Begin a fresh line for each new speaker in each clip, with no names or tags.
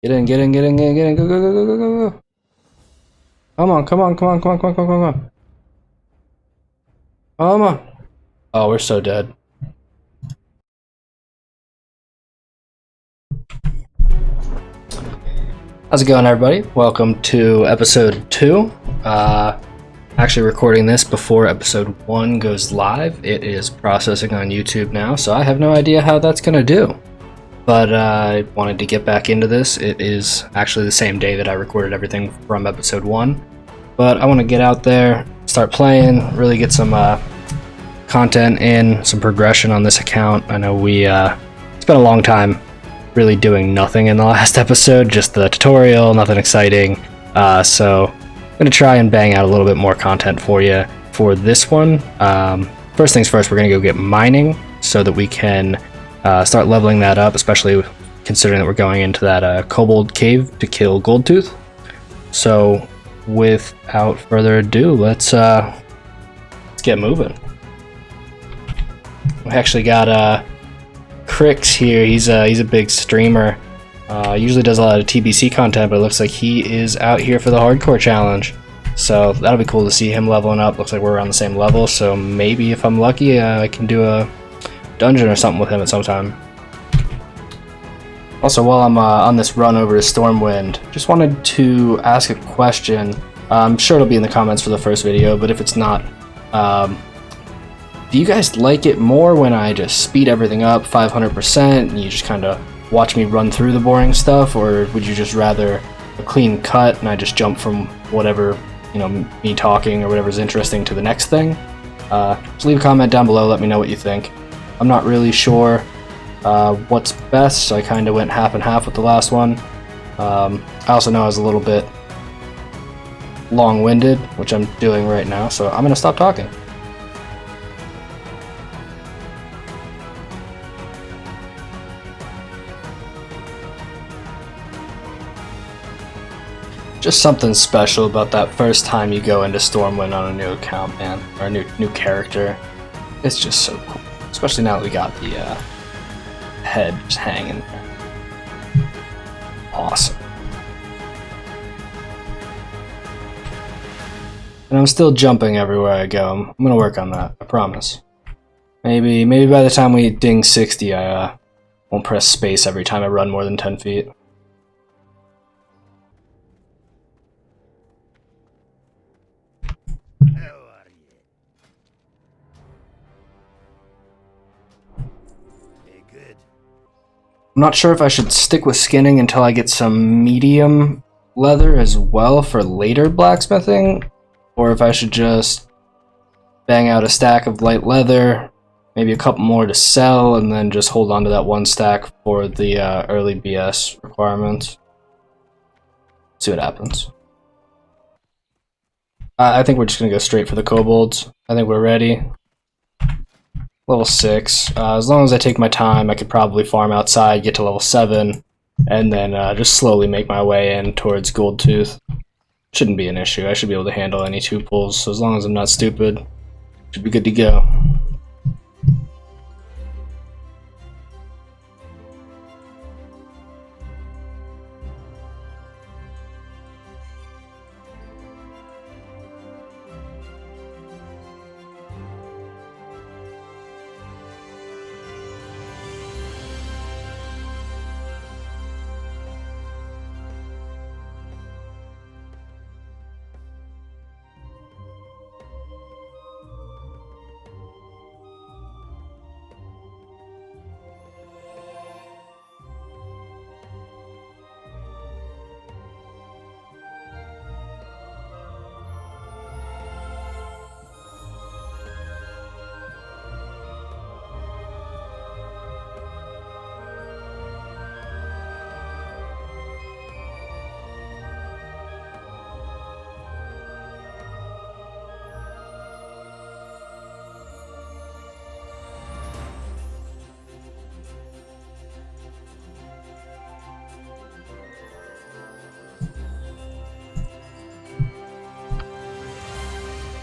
Get in, get in, get in, get in, get in, go, go, go, go, go, go, go. Come on, come on, come on, come on, come on, come on, come on. Come on. Oh, we're so dead. How's it going, everybody? Welcome to episode 2. Actually recording this before episode 1 goes live. It is processing on YouTube now, so I have no idea how that's gonna do. But I wanted to get back into this. It is actually the same day that I recorded everything from episode 1. But I want to get out there, start playing, really get some content in, some progression on this account. I know we spent a long time really doing nothing in the last episode, just the tutorial, nothing exciting. So I'm going to try and bang out a little bit more content for you for this one. First things first, we're going to go get mining so that we can start leveling that up, especially considering that we're going into that kobold cave to kill Goldtooth. So without further ado, let's get moving. We actually got Crix here. He's a big streamer. Usually does a lot of TBC content, but it looks like he is out here for the hardcore challenge. So that'll be cool to see him leveling up. Looks like we're around the same level, so maybe if I'm lucky, I can do a dungeon or something with him at some time. Also, while I'm on this run over to Stormwind, just wanted to ask a question. I'm sure it'll be in the comments for the first video, but if it's not, do you guys like it more when I just speed everything up 500% and you just kind of watch me run through the boring stuff, or would you just rather a clean cut and I just jump from whatever, you know, me talking or whatever's interesting to the next thing? Just leave a comment down below, let me know what you think. I'm not really sure what's best, so I kind of went half and half with the last one. I also know I was a little bit long-winded, which I'm doing right now, so I'm going to stop talking. Just something special about that first time you go into Stormwind on a new account, man, or a new character. It's just so cool. Especially now that we got the head just hanging there. Awesome. And I'm still jumping everywhere I go. I'm gonna work on that, I promise. Maybe by the time we ding 60, I won't press space every time I run more than 10 feet. I'm not sure if I should stick with skinning until I get some medium leather as well for later blacksmithing, or if I should just bang out a stack of light leather, maybe a couple more to sell, and then just hold on to that one stack for the early BS requirements. See what happens. I think we're just going to go straight for the kobolds. I think we're ready. Level 6. As long as I take my time, I could probably farm outside, get to level 7, and then just slowly make my way in towards Goldtooth. Shouldn't be an issue. I should be able to handle any 2 pulls, so as long as I'm not stupid, should be good to go.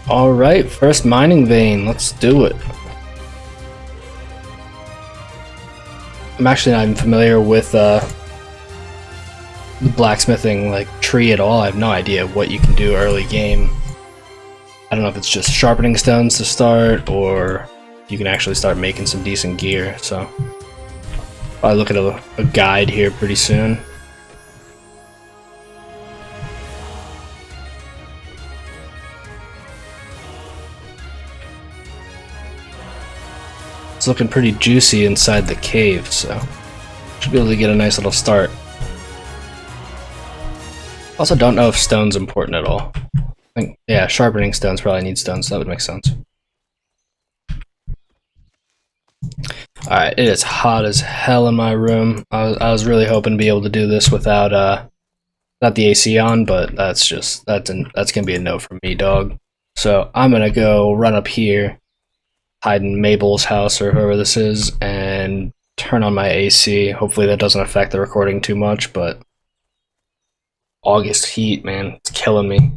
Alright, first mining vein, let's do it. I'm actually not even familiar with the blacksmithing like tree at all. I have no idea what you can do early game. I don't know if it's just sharpening stones to start, or you can actually start making some decent gear. So I'll look at a guide here pretty soon. It's looking pretty juicy inside the cave, so should be able to get a nice little start. Also, don't know if stone's important at all. I think, yeah, sharpening stones probably need stones, so that would make sense. Alright, it is hot as hell in my room. I was really hoping to be able to do this without not the AC on, but that's gonna be a no from me, dog. So I'm gonna go run up here, hide in Mabel's house or whoever this is, and turn on my AC. Hopefully that doesn't affect the recording too much, but August heat, man, it's killing me.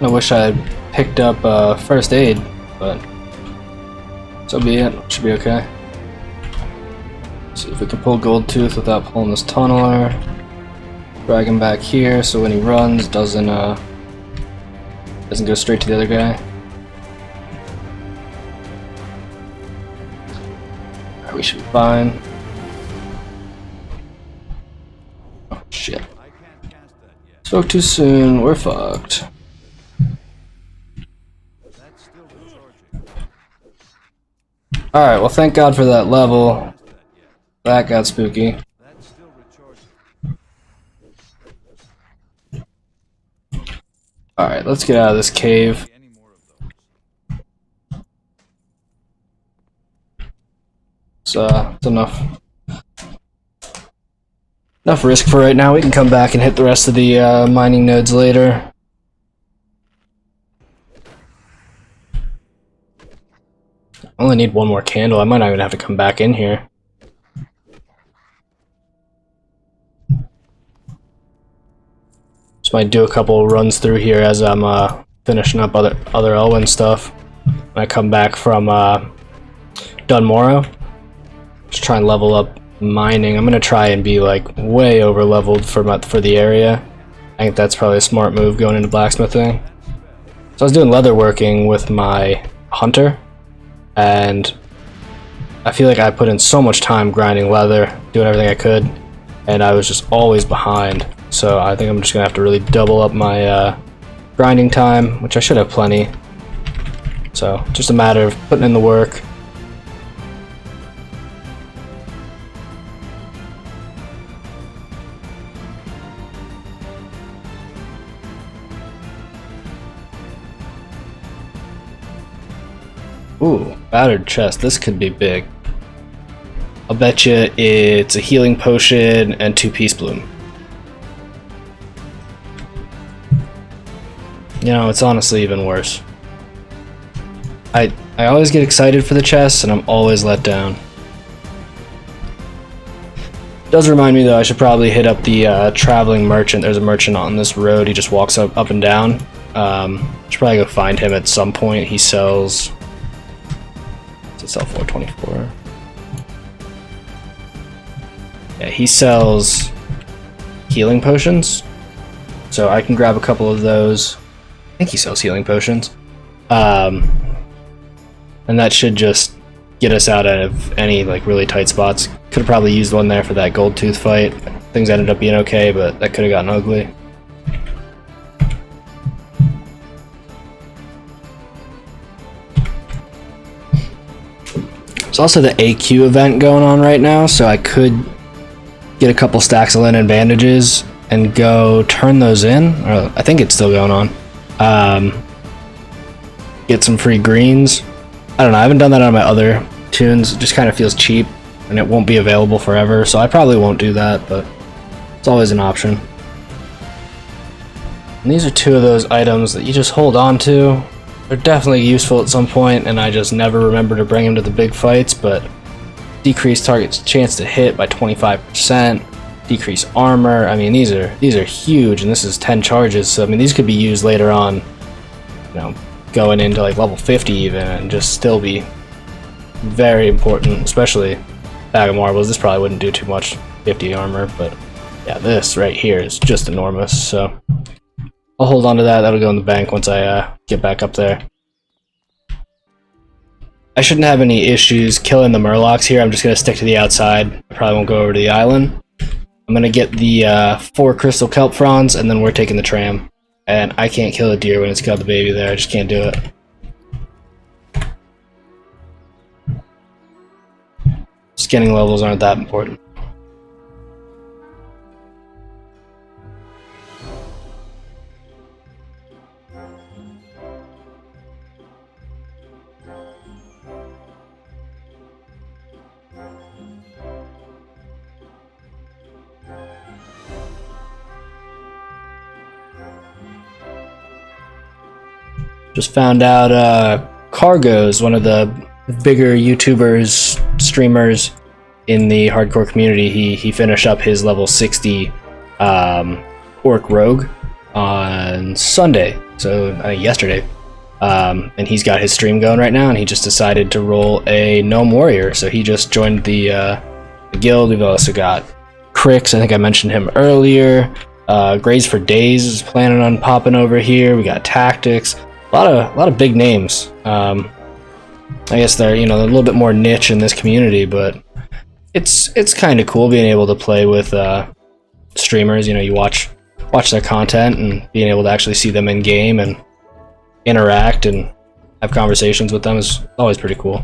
I wish I had picked up first aid, but so be it. Should be okay. See if we can pull Gold Tooth without pulling this tunneler. Drag him back here so when he runs doesn't go straight to the other guy. Alright, we should be fine. Oh shit. Spoke too soon, we're fucked. Alright, well thank God for that level. That got spooky. Alright, let's get out of this cave. So, it's enough risk for right now. We can come back and hit the rest of the mining nodes later. I only need one more candle. I might not even have to come back in here. Just might do a couple runs through here as I'm finishing up other Elwyn stuff. When I come back from Dun Morogh, just try and level up mining. I'm gonna try and be like way over leveled for the area. I think that's probably a smart move going into blacksmithing. So I was doing leather working with my hunter. And I feel like I put in so much time grinding leather, doing everything I could, and I was just always behind. So I think I'm just gonna have to really double up my grinding time, which I should have plenty. So just a matter of putting in the work. Ooh, battered chest. This could be big. I'll bet you it's a healing potion and 2 peace bloom. You know, it's honestly even worse. I always get excited for the chests and I'm always let down. Does remind me though, I should probably hit up the traveling merchant. There's a merchant on this road. He just walks up and down. Should probably go find him at some point. He sells. Does it sell 424? Yeah, he sells healing potions. So I can grab a couple of those. I think he sells healing potions. And that should just get us out of any like really tight spots. Could have probably used one there for that gold tooth fight. Things ended up being okay, but that could have gotten ugly. There's also the AQ event going on right now, so I could get a couple stacks of linen bandages and go turn those in. Or I think it's still going on. Get some free greens. I don't know, I haven't done that on my other tunes. It just kind of feels cheap, and it won't be available forever, so I probably won't do that, but it's always an option. And these are two of those items that you just hold on to. They're definitely useful at some point, and I just never remember to bring them to the big fights, but decrease target's chance to hit by 25%, decrease armor. I mean, these are huge, and this is 10 charges, so I mean, these could be used later on, you know, going into like level 50 even, and just still be very important, especially bag of marbles. This probably wouldn't do too much, 50 armor, but yeah, this right here is just enormous, so I'll hold on to that. That'll go in the bank once I get back up there. I shouldn't have any issues killing the murlocs here. I'm just going to stick to the outside. I probably won't go over to the island. I'm going to get the 4 crystal kelp fronds, and then we're taking the tram. And I can't kill a deer when it's got the baby there. I just can't do it. Skinning levels aren't that important. Just found out Cargo's one of the bigger YouTubers, streamers in the hardcore community. He finished up his level 60 Orc Rogue on Sunday, so yesterday. And he's got his stream going right now, and he just decided to roll a Gnome Warrior, so he just joined the guild. We've also got Crix, I think I mentioned him earlier. Graze for Days is planning on popping over here. We got Tactics. A lot of big names. I guess they're, you know, they're a little bit more niche in this community, but it's kind of cool being able to play with streamers. You know, you watch their content and being able to actually see them in game and interact and have conversations with them is always pretty cool.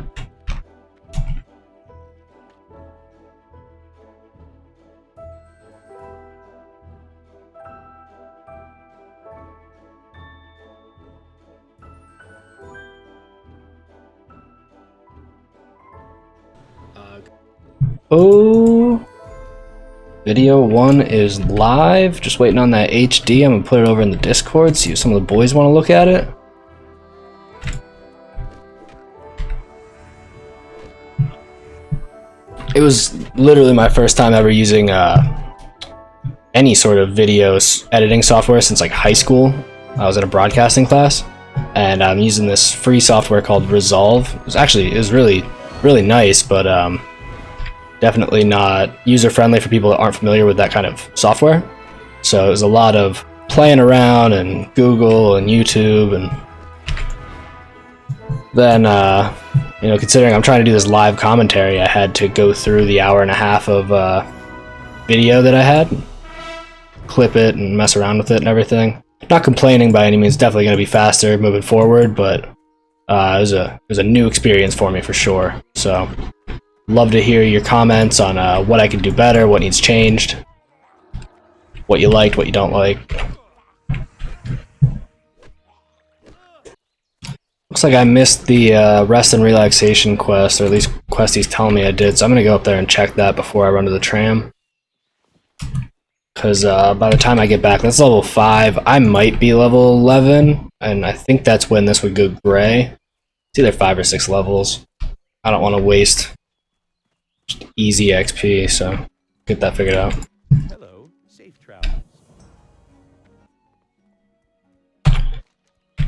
Oh, video 1 is live. Just waiting on that HD. I'm gonna put it over in the Discord, see if some of the boys want to look at it. It was literally my first time ever using any sort of video editing software since like high school. I was in a broadcasting class, and I'm using this free software called Resolve. It was really nice, but definitely not user-friendly for people that aren't familiar with that kind of software. So it was a lot of playing around and Google and YouTube, and then you know, considering I'm trying to do this live commentary, I had to go through the hour and a half of video that I had, clip it and mess around with it and everything. Not complaining by any means, definitely going to be faster moving forward, but it was a new experience for me for sure. So love to hear your comments on what I can do better, what needs changed, what you liked, what you don't like. Looks like I missed the rest and relaxation quest, or at least quest he's telling me I did, so I'm going to go up there and check that before I run to the tram. Because by the time I get back, that's level 5. I might be level 11, and I think that's when this would go gray. It's either 5 or 6 levels. I don't want to waste easy XP, so get that figured out.
Hello, safe travels.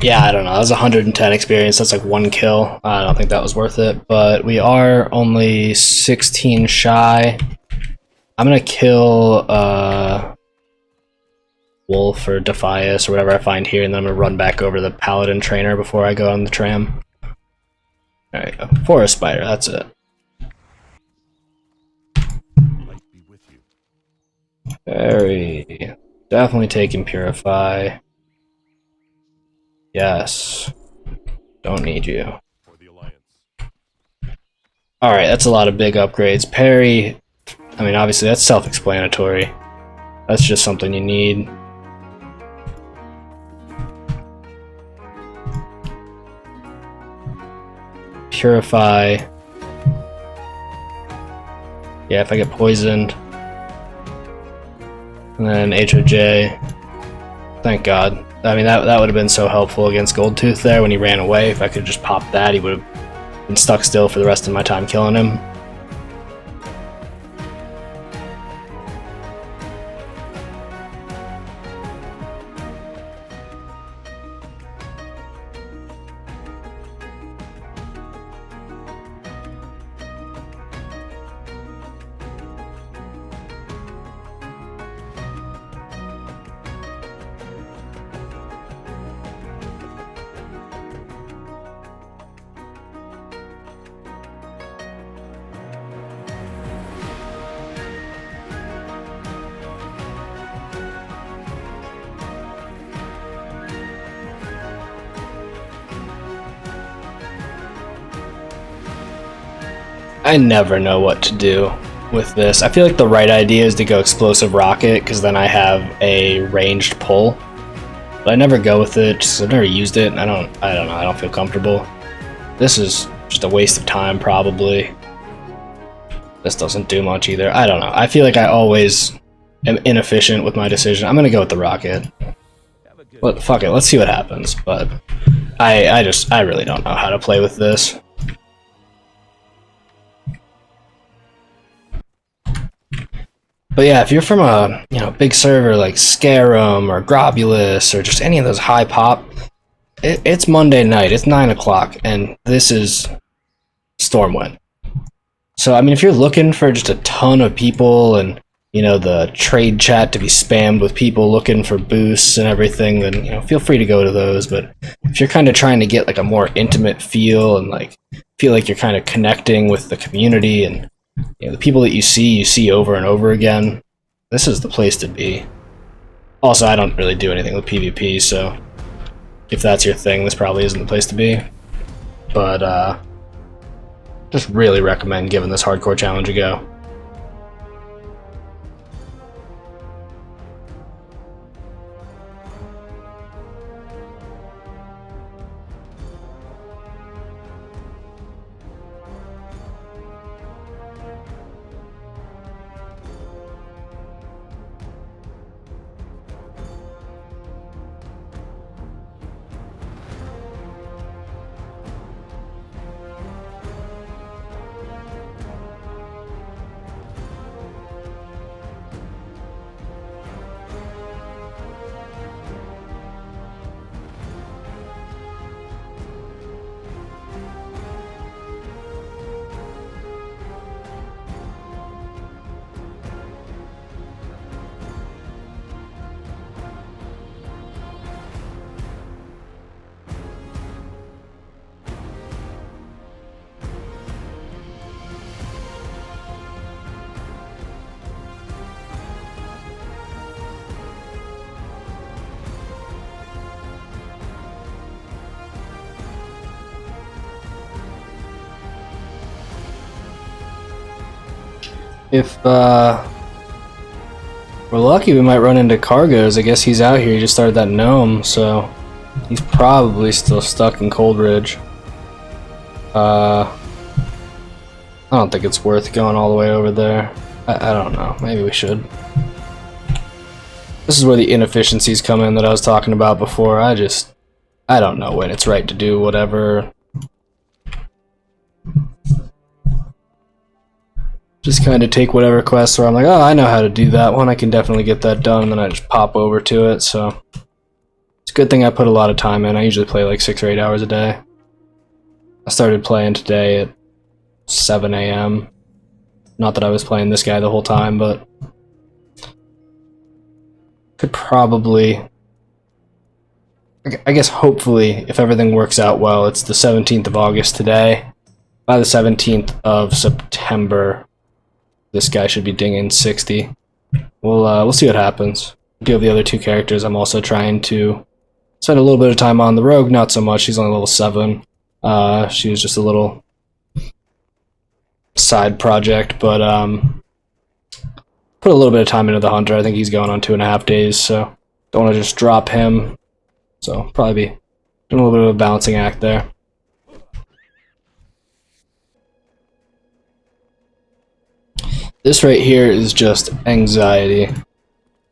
Yeah, I don't know. That was 110 experience. That's like 1 kill. I don't think that was worth it. But we are only 16 shy. I'm gonna kill Wolf or Defias or whatever I find here, and then I'm gonna run back over to the Paladin Trainer before I go on the tram. There you go. Forest Spider, that's it.
Light be with you.
Very. Definitely taking Purify. Yes. Don't need you.
For the Alliance.
Alright, that's a lot of big upgrades. Parry, I mean, obviously that's self-explanatory. That's just something you need. Purify. Yeah, if I get poisoned. And then HOJ. Thank God. I mean, that would have been so helpful against Goldtooth there when he ran away. If I could have just popped that, he would have been stuck still for the rest of my time killing him. I never know what to do with this. I feel like the right idea is to go Explosive Rocket, because then I have a ranged pull. But I never go with it, just I've never used it, and I don't know, I don't feel comfortable. This is just a waste of time, probably. This doesn't do much either. I don't know. I feel like I always am inefficient with my decision. I'm gonna go with the Rocket. But fuck it, let's see what happens. But I really don't know how to play with this. But yeah, if you're from a big server like Scarum or Grobulus or just any of those high pop, it's Monday night, it's 9 o'clock, and this is Stormwind. So I mean, if you're looking for just a ton of people and the trade chat to be spammed with people looking for boosts and everything, then feel free to go to those. But if you're kind of trying to get like a more intimate feel and like feel like you're kind of connecting with the community and the people that you see over and over again, this is the place to be. Also, I don't really do anything with PvP, so if that's your thing, this probably isn't the place to be. But just really recommend giving this hardcore challenge a go. If we're lucky, we might run into Cargos. I guess he's out here. He just started that gnome, so he's probably still stuck in Coldridge. I don't think it's worth going all the way over there. I don't know. Maybe we should. This is where the inefficiencies come in that I was talking about before. I don't know when it's right to do whatever. just kind of take whatever quests where I'm like, oh, I know how to do that one. I can definitely get that done, and then I just pop over to it. So it's a good thing I put a lot of time in. I usually play like 6 or 8 hours a day. I started playing today at 7 a.m. Not that I was playing this guy the whole time, but could probably, I guess hopefully, if everything works out well, it's the 17th of August today. By the 17th of September, this guy should be dinging 60. We'll see what happens. I do have the other 2 characters. I'm also trying to spend a little bit of time on the rogue, not so much. She's only level 7. She was just a little side project, but put a little bit of time into the hunter. I think he's going on 2.5 days, so don't want to just drop him. So probably be doing a little bit of a balancing act there. This right here is just anxiety.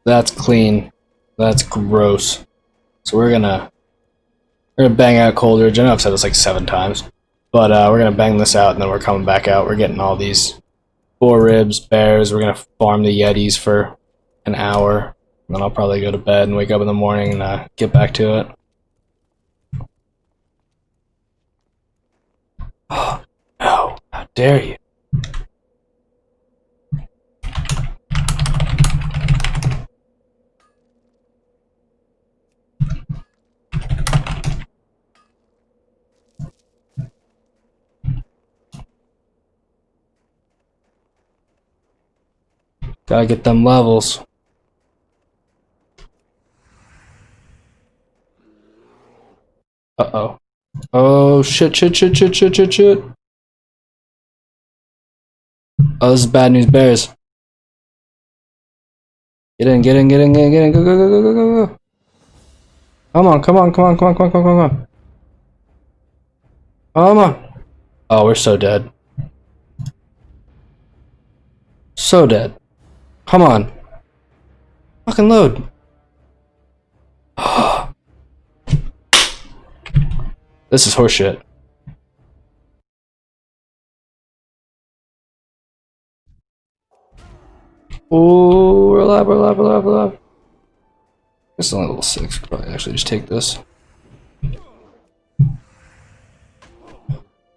That's clean. That's gross. So we're gonna bang out Coldridge. I know I've said this like 7 times, but we're gonna bang this out, and then we're coming back out. We're getting all these boar ribs, bears. We're gonna farm the Yetis for an hour, and then I'll probably go to bed and wake up in the morning and get back to it. Oh no! How dare you! Gotta get them levels. Uh-oh. Oh, shit. Oh, this is bad news, bears. Get in. Go. Come on. Come on. Oh, we're so dead. So dead. Come on. Fucking load. This is horseshit. Oh, we're alive. It's only level 6. Could probably actually just take this.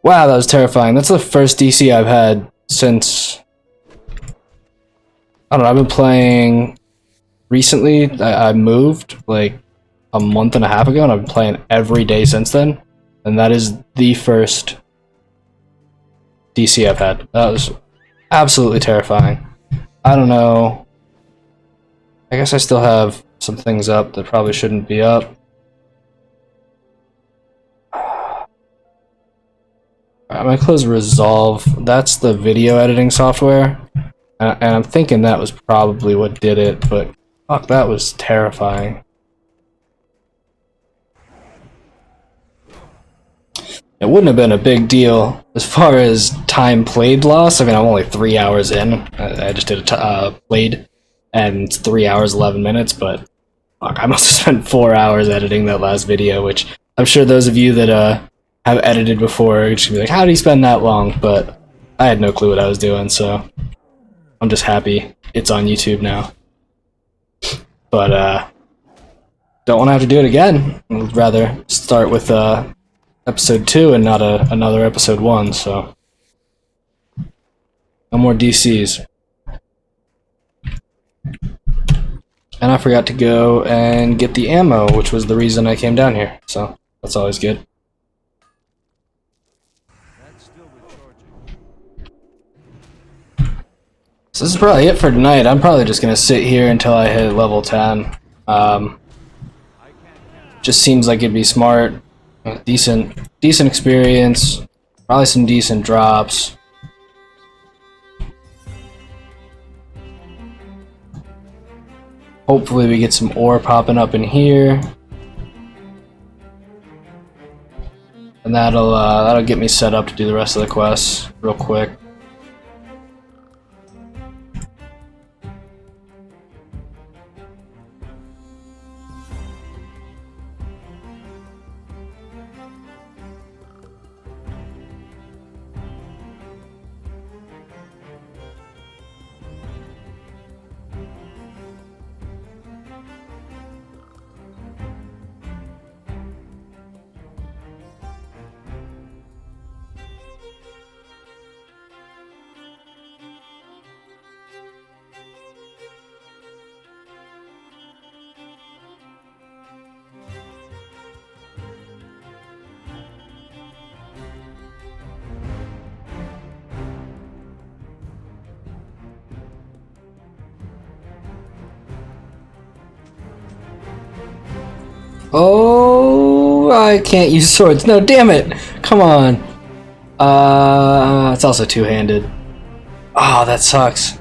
Wow, that was terrifying. That's the first DC I've had since... I don't know, I've been playing recently. I moved like a month and a half ago, and I've been playing every day since then. And that is the first DC I've had. That was absolutely terrifying. I don't know. I guess I still have some things up that probably shouldn't be up. I'm gonna close Resolve. That's the video editing software. And I'm thinking that was probably what did it, but fuck, that was terrifying. It wouldn't have been a big deal as far as time played loss. I mean, I'm only 3 hours in. I just did a played, and it's 3 hours 11 minutes. But fuck, I must have spent 4 hours editing that last video, which I'm sure those of you that have edited before should be like, "How do you spend that long?" But I had no clue what I was doing, so I'm just happy it's on YouTube now. But don't want to have to do it again. I'd rather start with episode 2 and not another episode 1, so no more DCs. And I forgot to go and get the ammo, which was the reason I came down here, so that's always good.
That's still recharging.
So this is probably it for tonight. I'm probably just gonna sit here until I hit level 10. Just seems like it'd be smart. Decent experience, probably some decent drops. Hopefully we get some ore popping up in here, and that'll get me set up to do the rest of the quests real quick. Oh, I can't use swords. No, damn it. Come on. It's also two-handed. Oh, that sucks.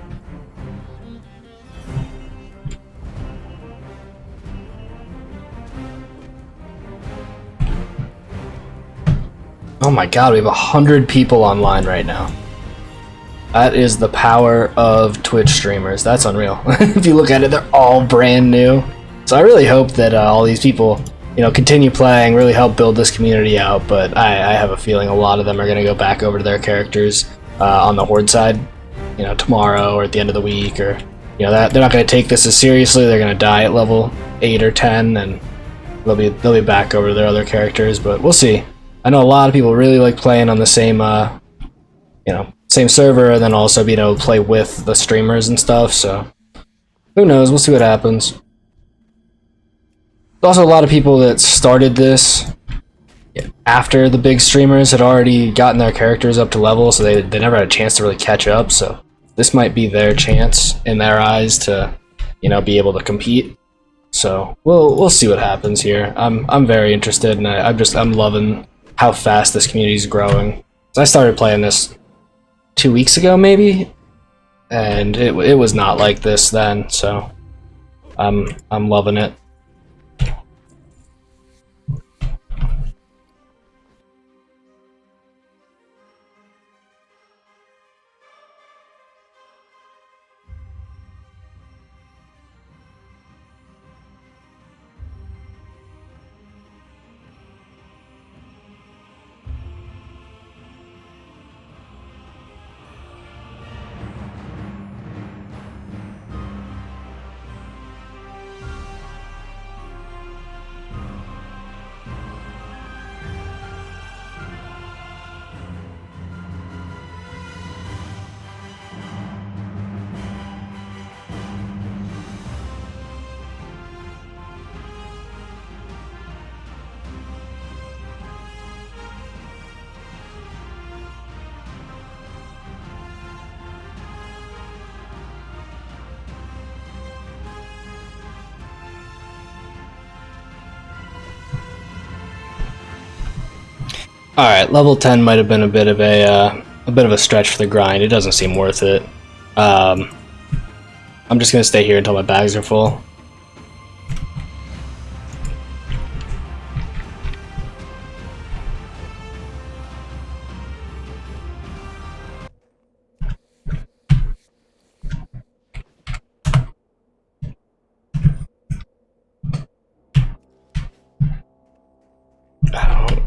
Oh my god, we have 100 people online right now. That is the power of Twitch streamers. That's unreal. If you look at it, they're all brand new. So I really hope that all these people, continue playing, really help build this community out. But I have a feeling a lot of them are going to go back over to their characters on the Horde side, tomorrow or at the end of the week, or that they're not going to take this as seriously. They're going to die at level 8 or 10, and they'll be back over to their other characters. But we'll see. I know a lot of people really like playing on the same, same server, and then also being able to play with the streamers and stuff, so who knows, we'll see what happens. There's also a lot of people that started this after the big streamers had already gotten their characters up to level, so they never had a chance to really catch up, so this might be their chance, in their eyes, to, be able to compete. So we'll see what happens here. I'm very interested, and I'm loving how fast this community is growing. So I started playing this 2 weeks ago, maybe, and it was not like this then. So I'm loving it. All right, level 10 might have been a bit of a stretch for the grind. It doesn't seem worth it. I'm just gonna stay here until my bags are full.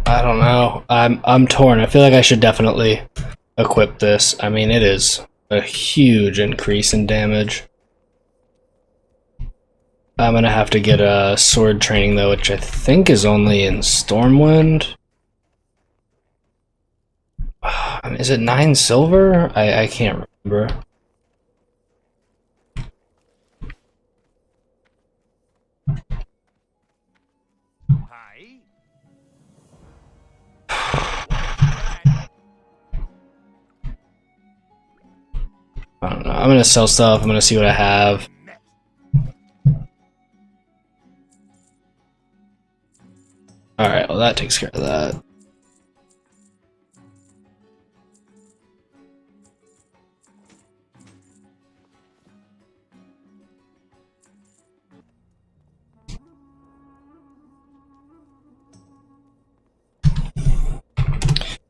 I don't know. I'm torn. I feel like I should definitely equip this. I mean, it is a huge increase in damage. I'm gonna have to get a sword training though, which I think is only in Stormwind. Is it 9 silver? I can't remember.
Hi.
I don't know. I'm gonna sell stuff. I'm gonna see what I have. Alright, well that takes care of that.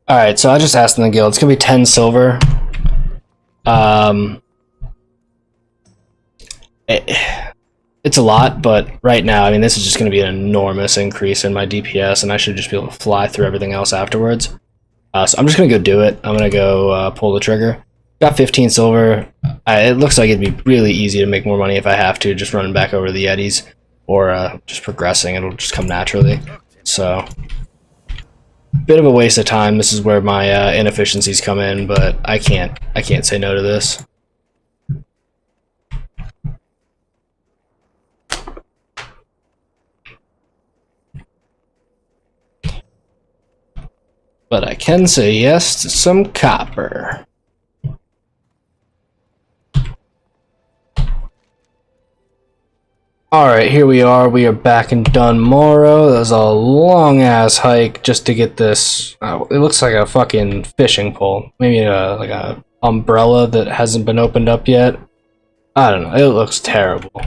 Alright, so I just asked in the guild. It's gonna be 10 silver. It's a lot, but right now, I mean, this is just going to be an enormous increase in my DPS, and I should just be able to fly through everything else afterwards. So I'm just going to go do it. I'm going to go pull the trigger. Got 15 silver. It looks like it'd be really easy to make more money if I have to, just running back over the Yetis, or just progressing. It'll just come naturally. So, bit of a waste of time. This is where my inefficiencies come in, but I can't say no to this. But I can say yes to some copper. Alright, here we are. We are back in Dun Morogh. That was a long ass hike just to get this. It looks like a fucking fishing pole. Maybe like a umbrella that hasn't been opened up yet. I don't know. It looks terrible.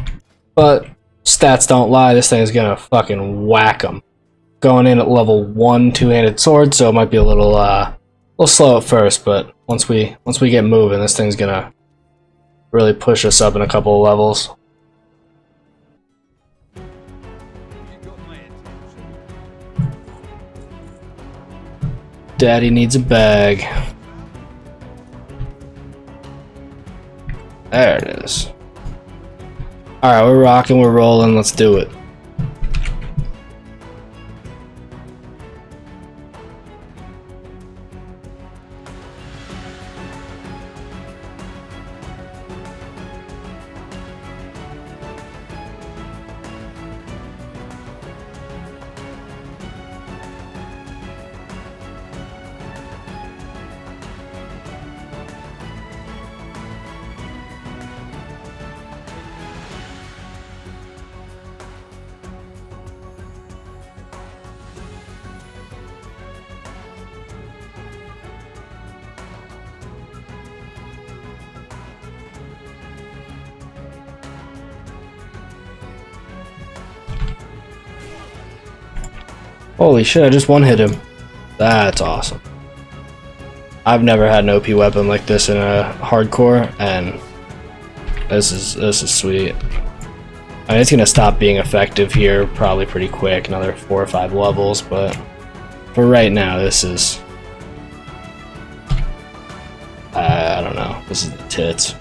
But stats don't lie. This thing is gonna fucking whack them. Going in at level 1 two-handed sword, so it might be a little slow at first, but once we get moving, this thing's gonna really push us up in a couple of levels. Daddy needs a bag. There it is. Alright, we're rocking, we're rolling, let's do it. Holy shit, I just one-hit him. That's awesome. I've never had an OP weapon like this in a hardcore, and this is sweet. I mean, it's gonna stop being effective here probably pretty quick, another 4 or 5 levels, but for right now, this is... I don't know, this is the tits.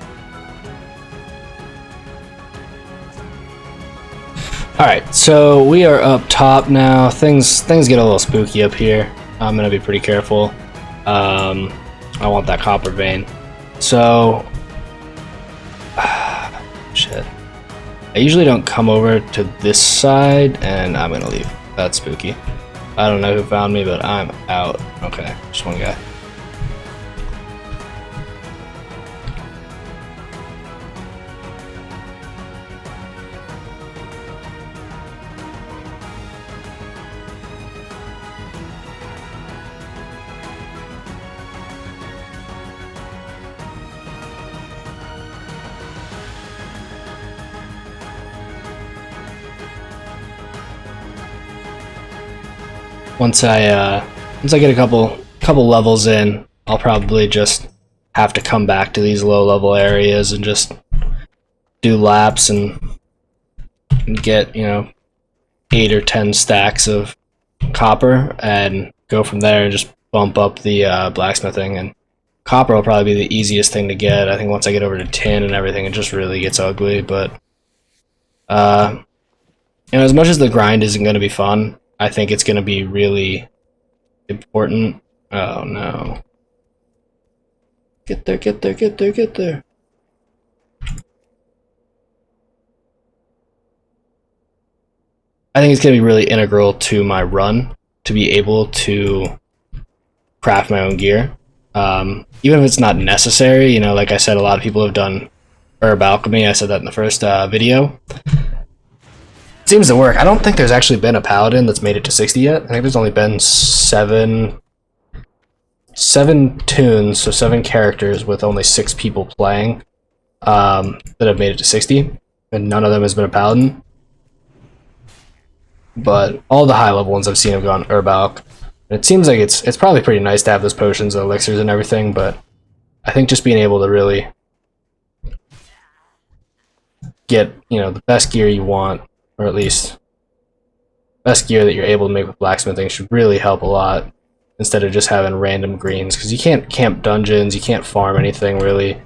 Alright, so we are up top now. Things get a little spooky up here. I'm gonna be pretty careful. I want that copper vein. So... shit. I usually don't come over to this side, and I'm gonna leave. That's spooky. I don't know who found me, but I'm out. Okay, just one guy. Once I get a couple levels in, I'll probably just have to come back to these low level areas and just do laps and get, you know, 8 or 10 stacks of copper and go from there and just bump up the blacksmithing. And copper will probably be the easiest thing to get. I think once I get over to tin and everything, it just really gets ugly. But you know, as much as the grind isn't going to be fun, I think it's going to be really important. Oh no. Get there, get there, get there, get there. I think it's going to be really integral to my run to be able to craft my own gear. Even if it's not necessary, you know, like I said, a lot of people have done herb alchemy. I said that in the first video. Seems to work. I don't think there's actually been a paladin that's made it to 60 yet. I think there's only been seven tunes, so 7 characters with only 6 people playing that have made it to 60, and none of them has been a paladin. But all the high level ones I've seen have gone herb alch. And it seems like it's probably pretty nice to have those potions and elixirs and everything, but I think just being able to really get, you know, the best gear you want, or at least best gear that you're able to make with blacksmithing, should really help a lot instead of just having random greens, because you can't camp dungeons, you can't farm anything really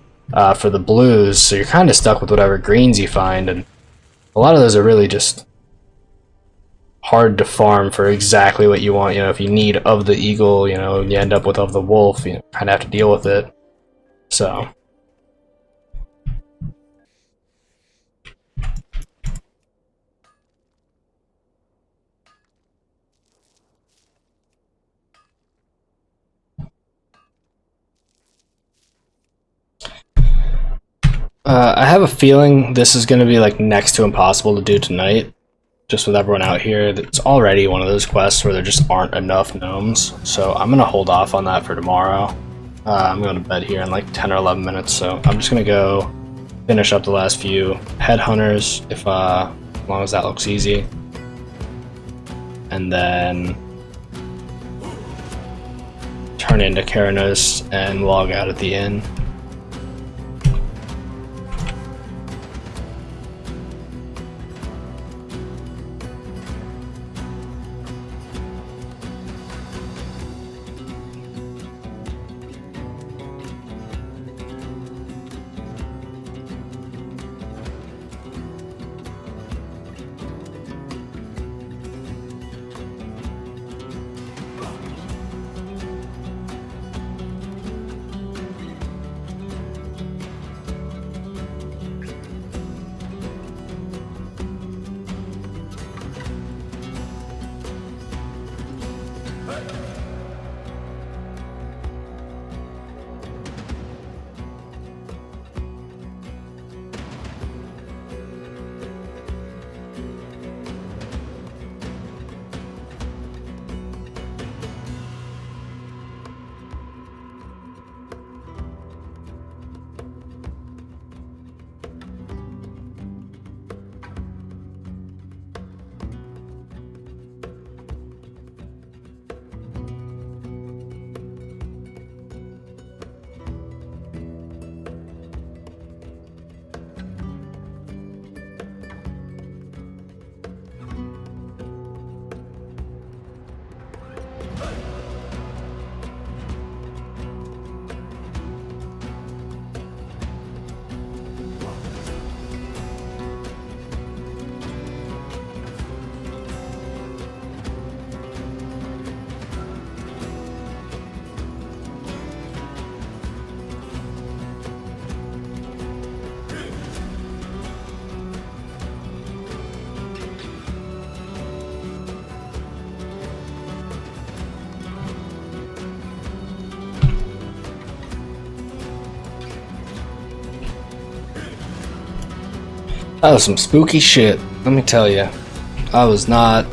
for the blues, so you're kind of stuck with whatever greens you find, and a lot of those are really just hard to farm for exactly what you want. You know, if you need of the eagle, you know, you end up with of the wolf, you kind of have to deal with it. So I have a feeling this is going to be like next to impossible to do tonight. Just with everyone out here, it's already one of those quests where there just aren't enough gnomes. So I'm going to hold off on that for tomorrow. I'm going to bed here in like 10 or 11 minutes, so I'm just going to go finish up the last few headhunters, if as long as that looks easy. And then turn into Keranos and log out at the inn. That was some spooky shit, let me tell you. I was not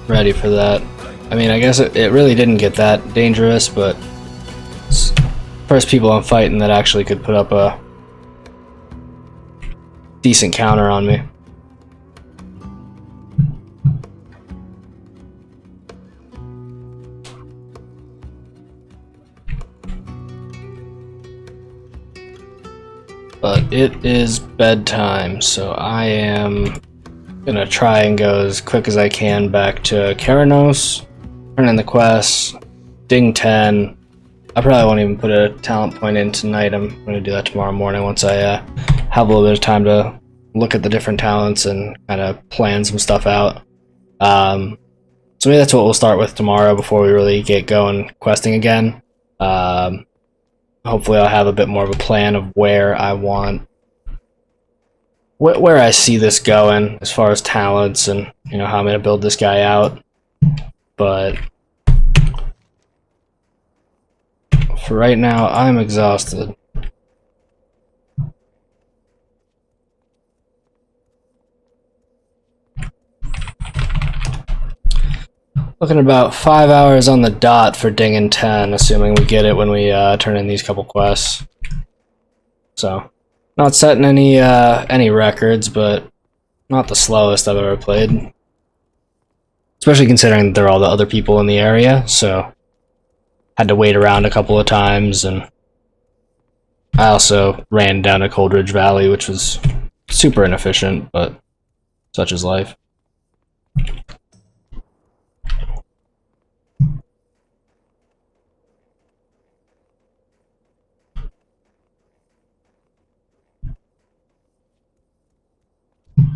ready for that. I mean, I guess it really didn't get that dangerous, but it's first people I'm fighting that actually could put up a decent counter on me. But it is bedtime, so I am gonna try and go as quick as I can back to Keranos, turn in the quests, ding 10. I probably won't even put a talent point in tonight. I'm gonna do that tomorrow morning once I have a little bit of time to look at the different talents and kind of plan some stuff out. So maybe that's what we'll start with tomorrow before we really get going questing again. Hopefully I'll have a bit more of a plan of where I want, where I see this going as far as talents and, you know, how I'm going to build this guy out. But for right now, I'm exhausted. Looking about 5 hours on the dot for dinging 10, assuming we get it when we turn in these couple quests. So, not setting any records, but not the slowest I've ever played. Especially considering they're all the other people in the area, so had to wait around a couple of times, and I also ran down a Coldridge Valley, which was super inefficient, but such is life.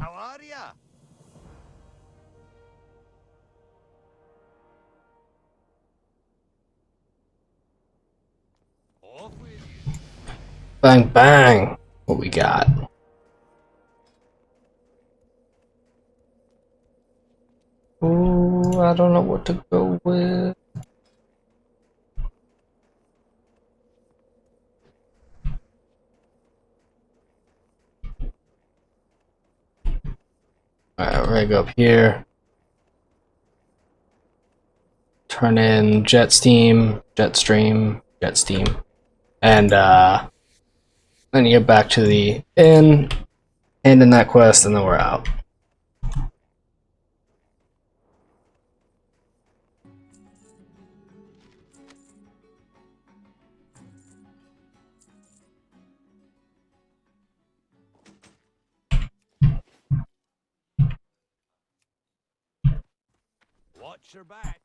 How are ya? Off with you.
Bang bang! What we got? Ooh, I don't know what to go with. Alright, we're gonna go up here. Turn in Jetstream, and then you get back to the inn, hand in that quest, and then we're out.
Watch your back.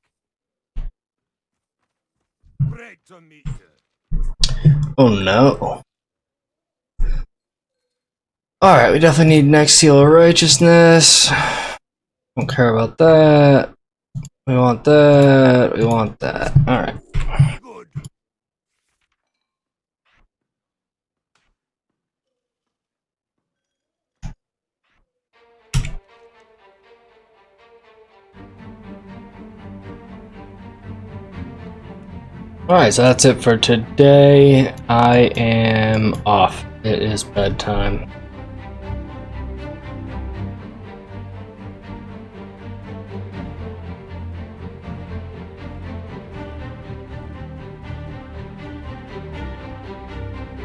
Bread to meet you.
Oh no. Alright, we definitely need next seal of righteousness. Don't care about that. We want that. We want that. Alright.
Good.
Alright, so that's it for today. I am off. It is bedtime.